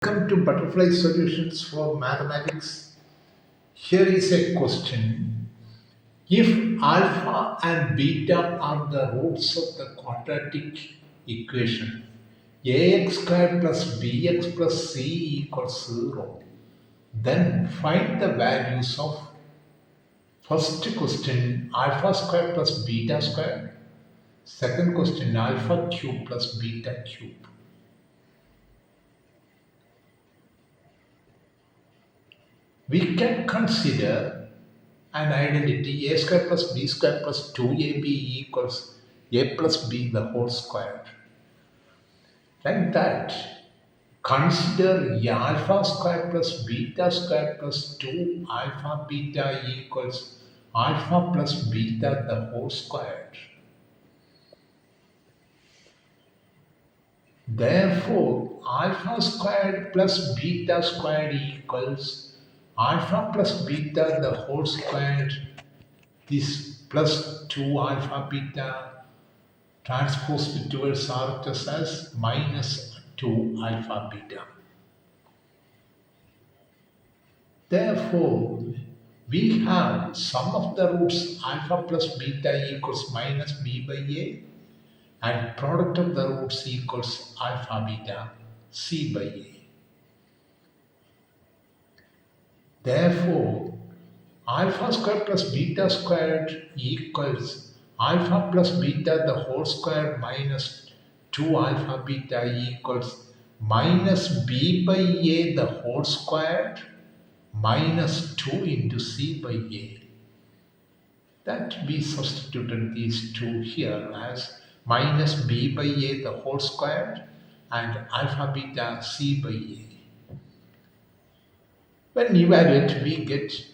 Welcome to Butterfly Solutions for Mathematics. Here is a question. If alpha and beta are the roots of the quadratic equation, ax squared plus bx plus c equals 0, then find the values of first question alpha squared plus beta squared, second question alpha cube plus beta cube. We can consider an identity a square plus b square plus 2ab equals a plus b the whole square. Like that, consider alpha square plus beta square plus 2 alpha beta equals alpha plus beta the whole square. Therefore, alpha squared plus beta squared equals alpha plus beta the whole squared is plus 2 alpha beta transposed towards RHS as minus 2 alpha beta. Therefore, we have sum of the roots alpha plus beta equals minus b by a and product of the roots equals alpha beta c by a. Therefore, alpha squared plus beta squared equals alpha plus beta the whole square minus 2 alpha beta equals minus b by a the whole squared minus 2 into c by a. That we substituted these two here as minus b by a the whole squared and alpha beta c by a. When evaluate, we get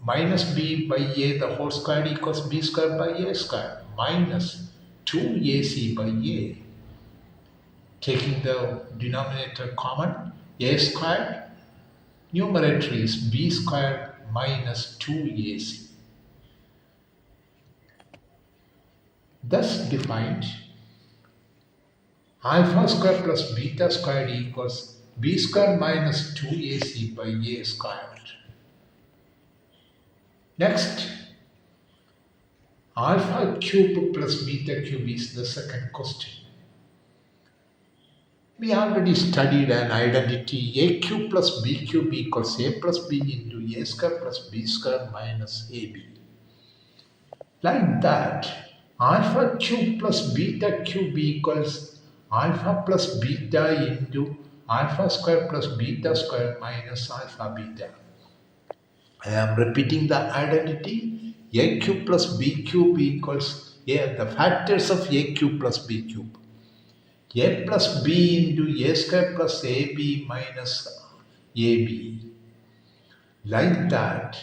minus b by a the whole square equals b square by a square minus 2ac by a. Taking the denominator common, a squared, numerator is b squared minus 2ac. Thus defined, alpha squared plus beta squared equals b squared minus 2ac by a squared. Next, alpha cube plus beta cube is the second question. We already studied an identity a cube plus b cube equals a plus b into a square plus b square minus ab. Like that, alpha cube plus beta cube equals alpha plus beta into alpha square plus beta square minus alpha beta. I am repeating the identity a cube plus b cube equals the factors of a cube plus b cube. A plus b into a square plus ab minus ab. Like that,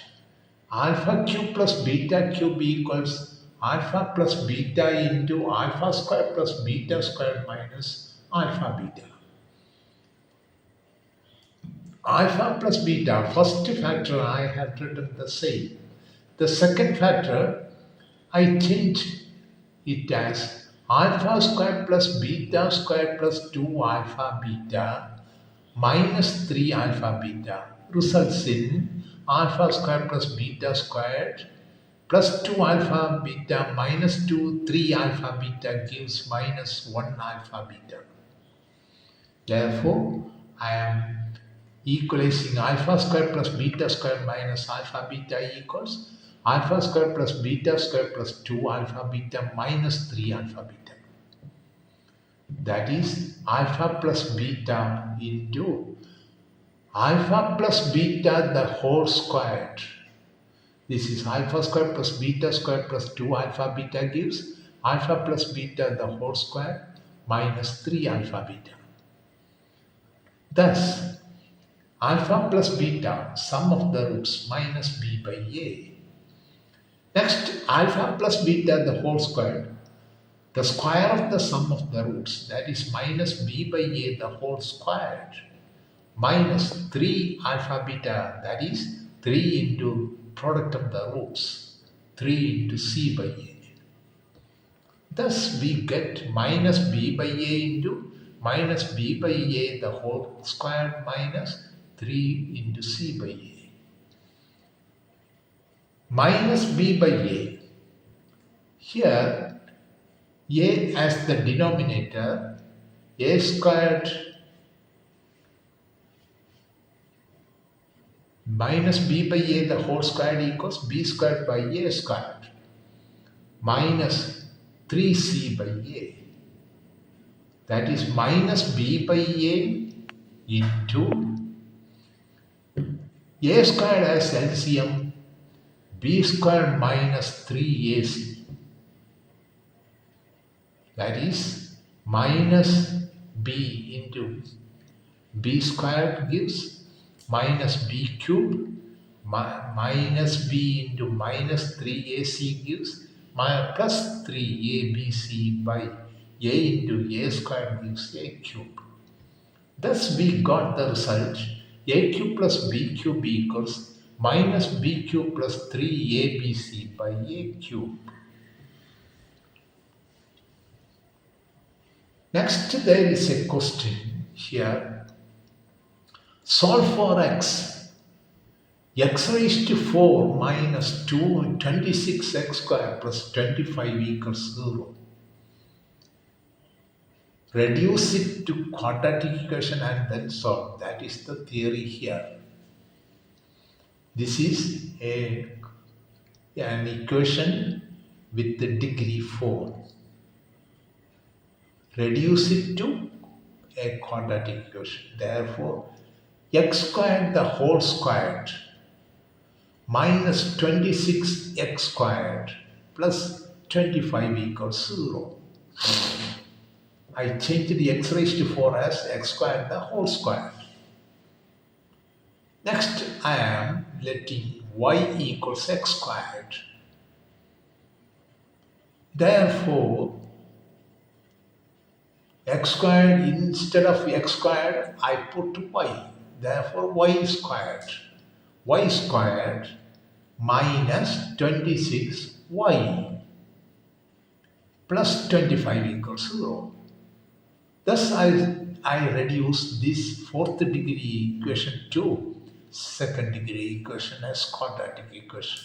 alpha cube plus beta cube equals alpha plus beta into alpha square plus beta square minus alpha beta. Alpha plus beta, first factor I have written the same. The second factor, I changed it as alpha squared plus beta squared plus 2 alpha beta minus 3 alpha beta results in alpha squared plus beta squared plus 2 alpha beta minus 2, 3 alpha beta gives minus 1 alpha beta. Therefore, I am equalizing alpha squared plus beta squared minus alpha beta equals alpha squared plus beta squared plus 2 alpha beta minus 3 alpha beta. That is alpha plus beta into alpha plus beta the whole squared. This is alpha squared plus beta squared plus 2 alpha beta gives alpha plus beta the whole square minus 3 alpha beta. Thus, alpha plus beta, sum of the roots minus b by a. Next, alpha plus beta the whole square, the square of the sum of the roots, that is minus b by a the whole square, minus 3 alpha beta, that is 3 into product of the roots, 3 into c by a. Thus, we get minus b by a into minus b by a the whole square minus 3 into c by a. Minus b by a. Here a as the denominator, a squared minus b by a the whole squared equals b squared by a squared minus 3c by a. That is minus b by a into a squared as LCM, b squared minus 3ac. That is minus b into b squared gives minus b cube minus b into minus 3ac gives plus 3abc by a into a squared gives a cube. Thus we got the result a cube plus b cube equals minus b cube plus 3abc by a cube. Next there is a question here. Solve for x raised to 4 minus 2 and 26x squared plus 25 equals 0. Reduce it to quadratic equation and then solve. That is the theory here. This is an equation with the degree 4. Reduce it to a quadratic equation. Therefore, x squared the whole squared minus 26x squared plus 25 equals 0. I changed the x raised to 4 as x squared the whole squared. Next, I am letting y equals x squared. Therefore, x squared instead of x squared, I put y. Therefore, y squared. Y squared minus 26y plus 25 equals 0. Thus, I reduce this fourth degree equation to second degree equation as quadratic equation.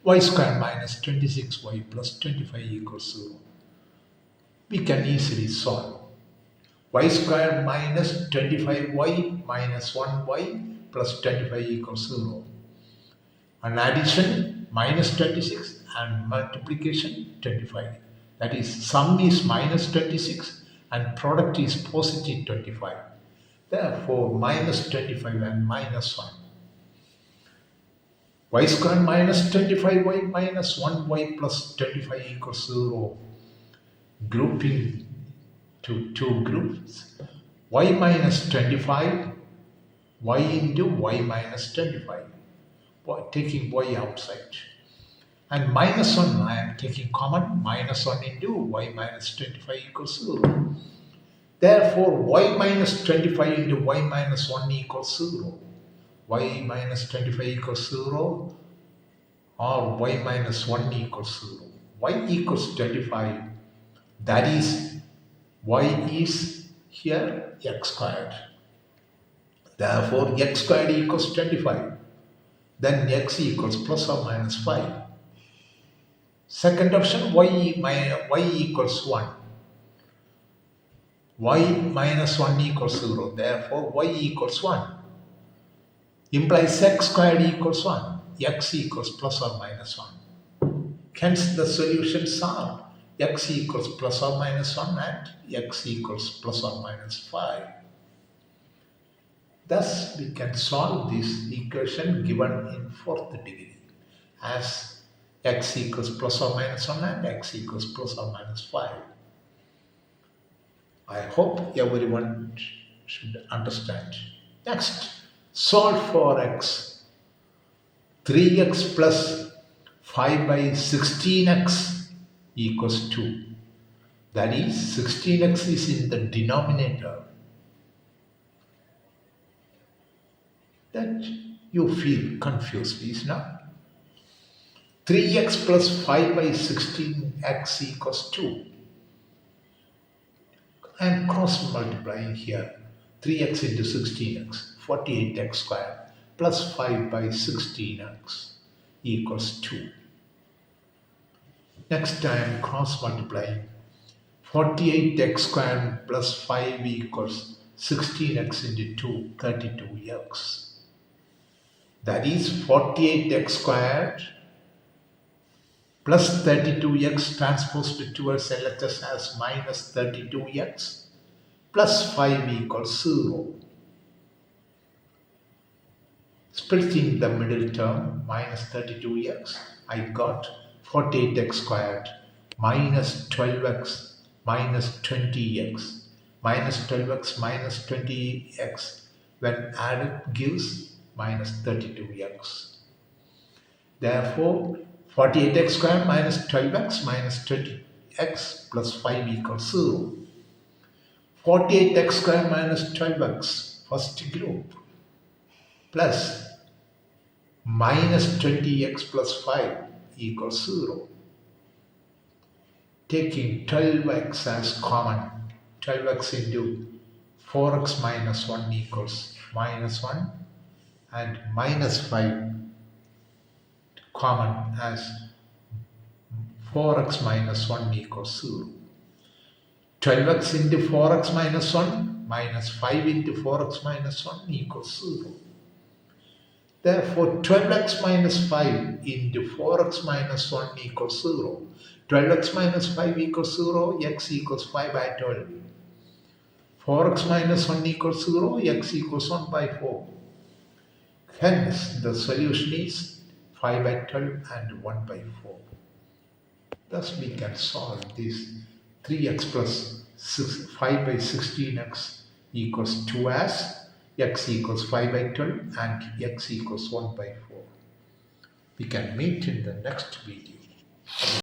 Y squared minus 26y plus 25 equals 0. We can easily solve. Y squared minus 25y minus 1y plus 25 equals 0. And addition minus 26 and multiplication 25. That is, sum is minus 26 and product is positive 25. Therefore, minus 25 and minus 1. Y squared minus 25y minus 1y plus 25 equals 0. Grouping to two groups. Y minus 25, y into y minus 25. Taking y outside. And minus 1, I am taking common, minus 1 into y minus 25 equals 0. Therefore, y minus 25 into y minus 1 equals 0. Y minus 25 equals 0 or y minus 1 equals 0. Y equals 25. That is, y is here x squared. Therefore, x squared equals 25. Then x equals plus or minus 5. Second option, y equals 1. Y minus 1 equals 0. Therefore, y equals 1. Implies x squared equals 1. X equals plus or minus 1. Hence, the solutions are x equals plus or minus 1 and x equals plus or minus 5. Thus, we can solve this equation given in fourth degree as x equals plus or minus 1 and x equals plus or minus 5. I hope everyone should understand. Next, solve for x. 3x plus 5 by 16x equals 2. That is, 16x is in the denominator. That you feel confused, is not? 3x plus 5 by 16x equals 2. and cross multiplying here. 3x into 16x, 48x squared plus 5 by 16x equals 2. Next time cross multiplying. 48x squared plus 5 equals 16x into 2, 32x. That is 48x squared plus 32x transposed towards LHS as minus 32x plus 5 equals 0. Splitting the middle term, minus 32x, I got 48x squared minus 12x minus 20x. Minus 12x minus 20x when added gives minus 32x. Therefore, 48x squared minus 12x minus 20x plus 5 equals 0. 48x squared minus 12x, first group, plus minus 20x plus 5 equals 0. Taking 12x as common, 12x into 4x minus 1 equals minus 1, and minus 5 common as 4x minus 1 equals 0. 12x into 4x minus 1 minus 5 into 4x minus 1 equals 0. Therefore, 12x minus 5 into 4x minus 1 equals 0. 12x minus 5 equals 0, x equals 5 by 12. 4x minus 1 equals 0, x equals 1 by 4. Hence, the solution is 5 by 12 and 1 by 4. Thus, we can solve this 3x plus 5 by 16x equals 2 as x equals 5 by 12 and x equals 1 by 4. We can meet in the next video.